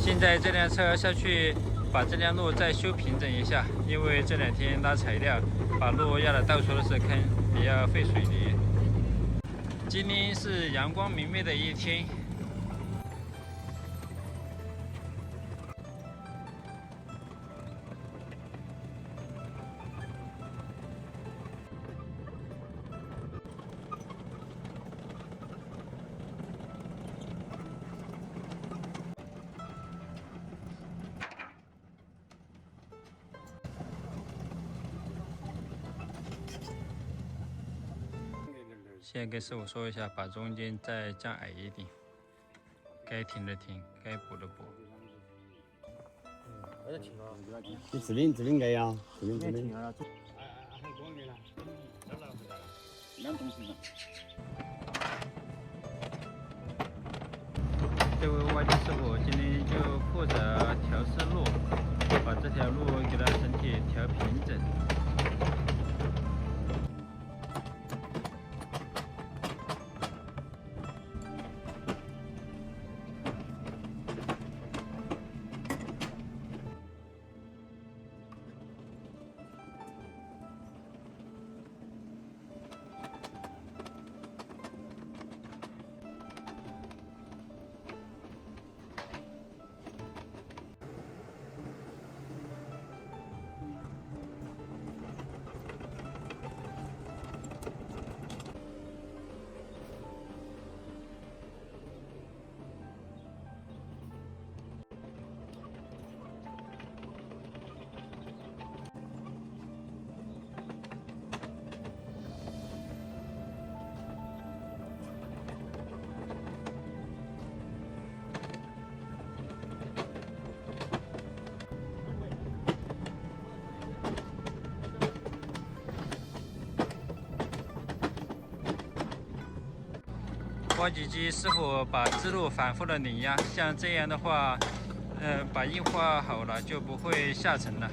现在这辆车下去把这辆路再修平整一下，因为这2天拉材料，把路压得到处都是坑，也要费水泥。今天是阳光明媚的一天。现在跟师傅说一下，把中间再降矮一点，该停的停，该补的补。还在停啊？你指令给呀，指令。啊！还光给了，两东西呢。这位挖掘师傅今天就负责调试路，把这条路给它整体调平整。挖掘机师傅把支路反复的碾压，像这样的话，把硬化好了就不会下沉了。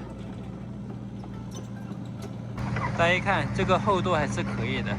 大家看这个厚度还是可以的。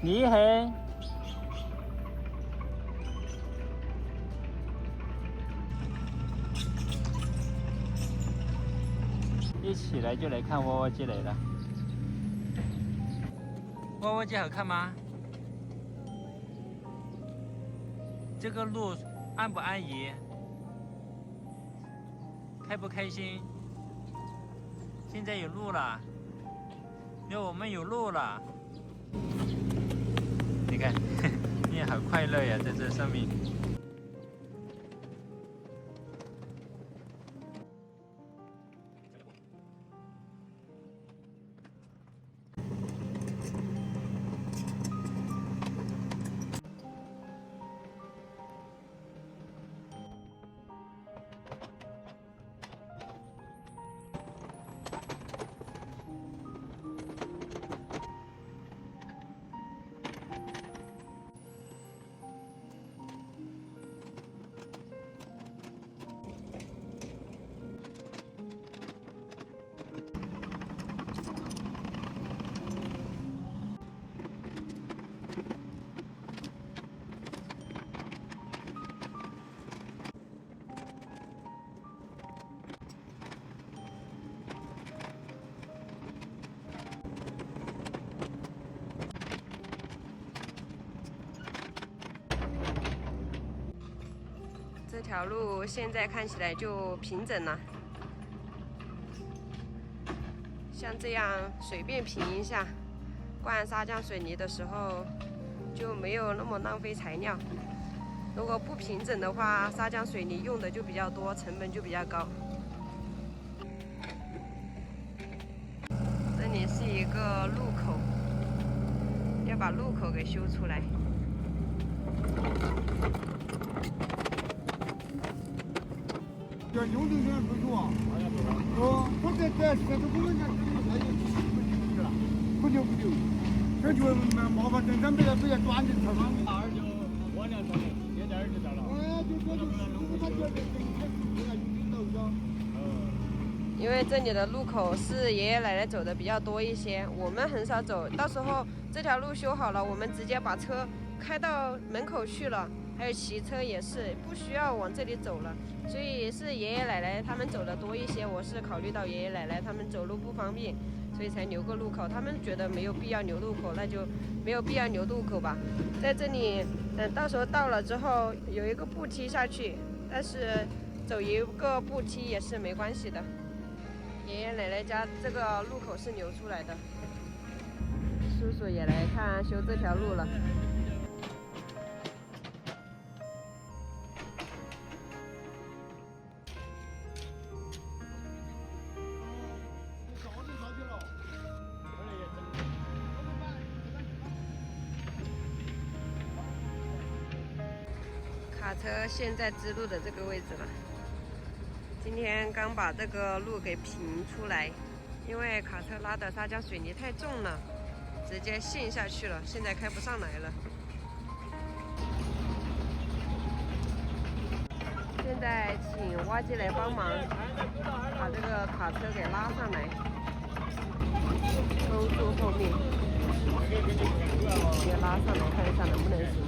厉害！一起来就来看挖挖机来了。挖挖机好看吗？这个路安不安逸？开不开心？现在有路了，因为我们有路了。你看，你好快乐呀，在这上面。这条路现在看起来就平整了，像这样随便平一下，灌砂浆水泥的时候就没有那么浪费材料。如果不平整的话，砂浆水泥用的就比较多，成本就比较高。这里是一个路口，要把路口给修出来。这用的人不多，哦，我这都不能讲，这就不了，不久，这就麻烦整整不要短的车上，大就我俩装的，现在就到了。哎，就他这因为这里的路口是爷爷奶奶走的比较多一些，我们很少走。到时候这条路修好了，我们直接把车开到门口去了。还有骑车也是不需要往这里走了，所以是爷爷奶奶他们走的多一些。我是考虑到爷爷奶奶他们走路不方便，所以才留个路口。他们觉得没有必要留路口，那就没有必要留路口吧。在这里，到时候到了之后有一个步梯下去，但是走一个步梯也是没关系的。爷爷奶奶家这个路口是留出来的。叔叔也来看修这条路了。卡车现在支路的这个位置了。今天刚把这个路给平出来，因为卡车拉的砂浆水泥太重了，直接陷下去了，现在开不上来了。现在请挖机来帮忙，把这个卡车给拉上来，收住后面，直接拉上来看一下能不能行。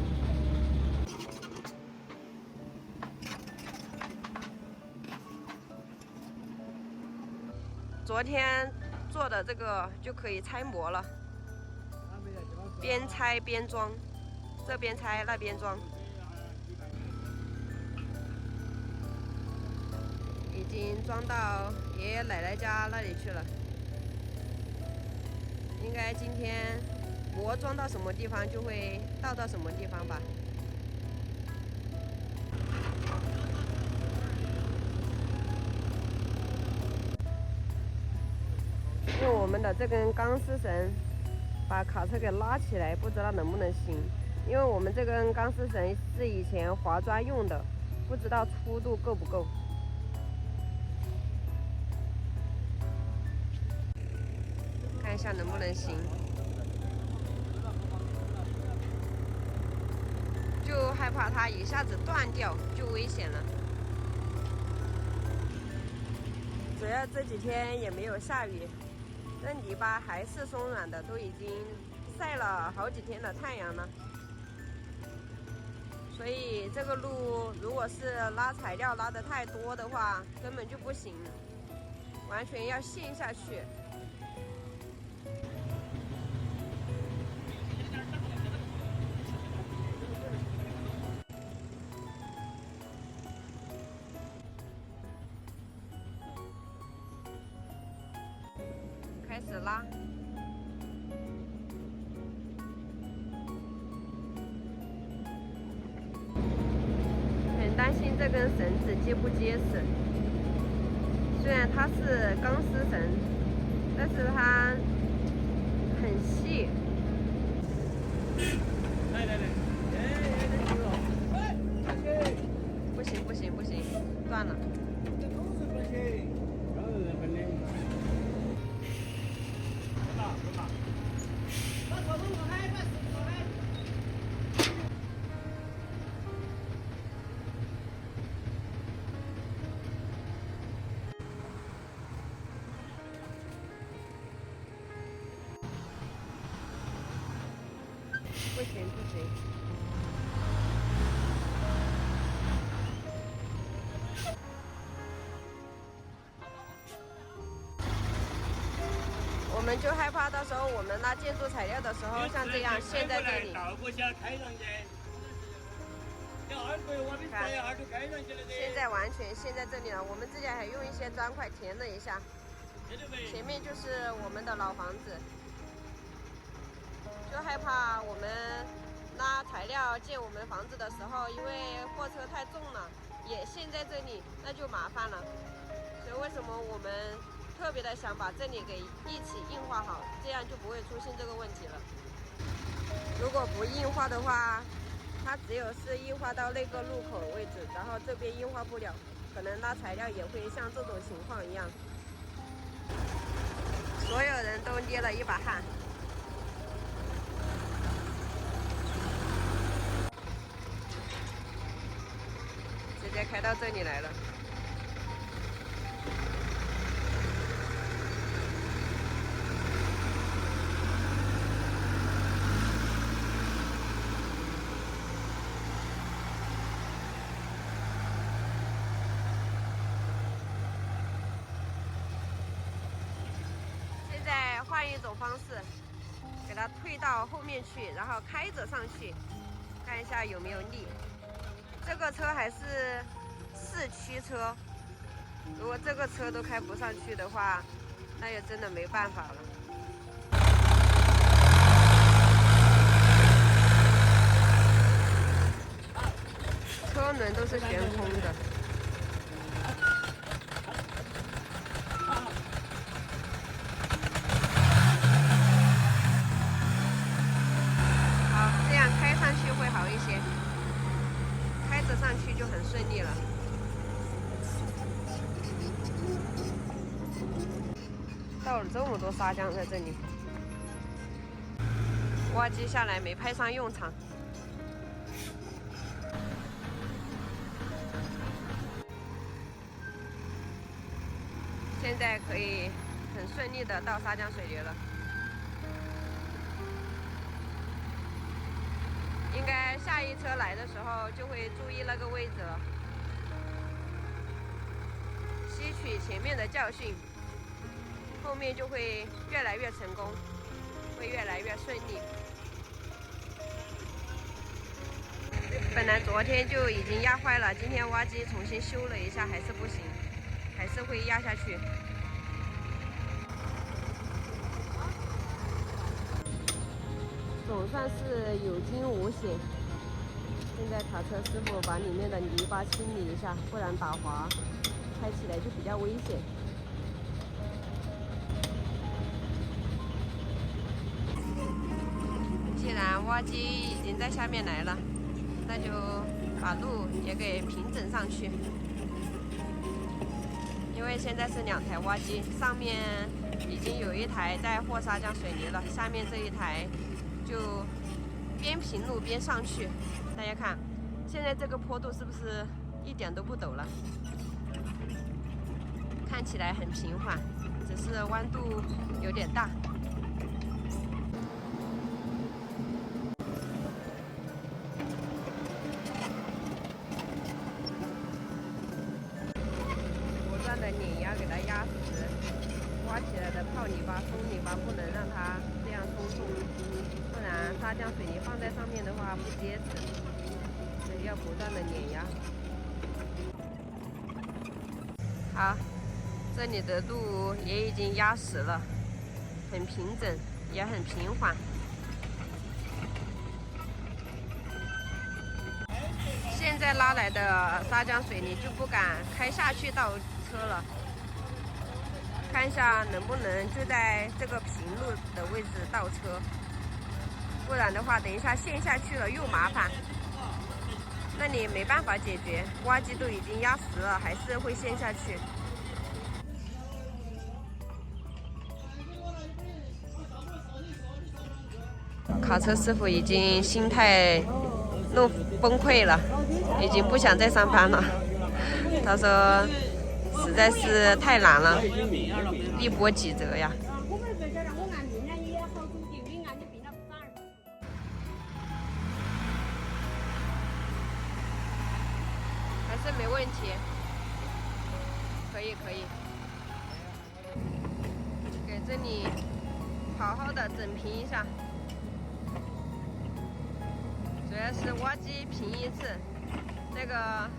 昨天做的这个就可以拆模了，边拆边装，这边拆那边装，已经装到爷爷奶奶家那里去了。应该今天模装到什么地方就会倒到什么地方吧。用我们的这根钢丝绳把卡车给拉起来，不知道能不能行。因为我们这根钢丝绳是以前划砖用的，不知道粗度够不够。看一下能不能行。就害怕它一下子断掉，就危险了。主要这几天也没有下雨。这泥巴还是松软的，都已经晒了好几天的太阳了。所以这个路如果是拉材料拉得太多的话，根本就不行，完全要陷下去。开始拉，很担心这根绳子结不结实。虽然它是钢丝绳，但是它很细。不行，断了。不行。我们就害怕到时候我们拉建筑材料的时候，像这样陷在这里。现在完全陷在这里了。我们之前还用一些砖块填了一下，前面就是我们的老房子。就害怕我们拉材料建我们房子的时候，因为货车太重了，也陷在这里，那就麻烦了。所以为什么我们特别的想把这里给一起硬化好，这样就不会出现这个问题了。如果不硬化的话，它只有是硬化到那个路口位置，然后这边硬化不了，可能拉材料也会像这种情况一样。所有人都捏了一把汗。直接开到这里来了。现在换一种方式，给它推到后面去，然后开着上去，看一下有没有力。这个车还是四驱车，如果这个车都开不上去的话，那也真的没办法了。车轮都是悬空的。好，这样开上去会好一些。开着上去就很顺利了。倒了这么多砂浆在这里，挖机下来没派上用场。现在可以很顺利的倒砂浆水泥了。应该下一车来的时候就会注意那个位置了，吸取前面的教训，后面就会越来越成功，会越来越顺利。本来昨天就已经压坏了，今天挖机重新修了一下，还是不行，还是会压下去。总算是有惊无险。现在卡车师傅把里面的泥巴清理一下，不然打滑，开起来就比较危险。既然挖机已经在下面来了，那就把路也给平整上去。因为现在是2台挖机，上面已经有一台在和砂浆水泥了，下面这一台就边平路边上去。大家看，现在这个坡度是不是一点都不陡了？看起来很平缓，只是弯度有点大。不断的碾压给它压实，挖起来的泡泥巴、松泥巴不能让它这样松动，不然砂浆水泥放在上面的话不结实，所以要不断的碾压。好，这里的路也已经压实了，很平整，也很平缓。现在拉来的砂浆水泥就不敢开下去倒车了，看一下能不能就在这个平路的位置倒车，不然的话等一下陷下去了又麻烦，那你没办法解决，挖机都已经压实了，还是会陷下去。卡车师傅已经心态弄崩溃了，已经不想再上班了。他说实在是太难了，一波几折呀。还是没问题，可以。给这里好好的整平一下。主要是挖机平一次，那个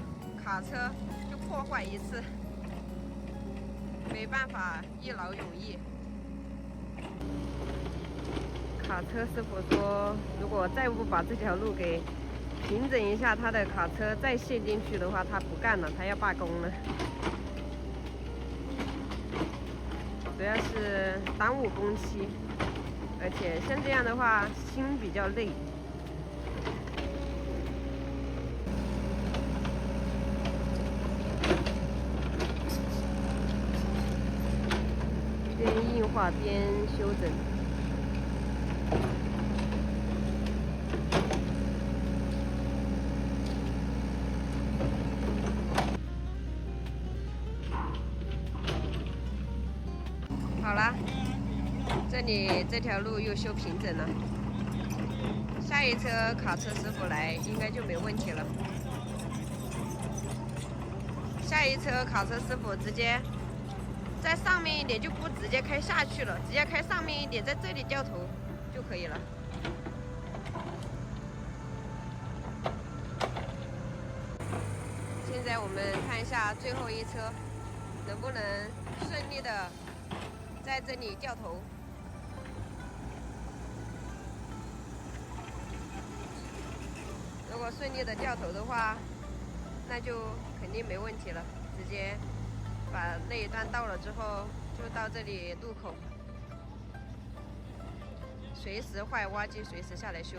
卡车就破坏一次，没办法一劳永逸。卡卡车师傅说，如果再不把这条路给平整一下，他的卡车再陷进去的话，他不干了，他要罢工了。主要是耽误工期，而且像这样的话，心比较累。边硬化边修整。好了，这里这条路又修平整了，下一车卡车师傅来应该就没问题了。下一车卡车师傅直接在上面一点，就不直接开下去了，直接开上面一点，在这里掉头就可以了。现在我们看一下最后一车能不能顺利的在这里掉头。如果顺利的掉头的话，那就肯定没问题了，直接把那一段到了之后，就到这里路口，随时坏挖机，随时下来修。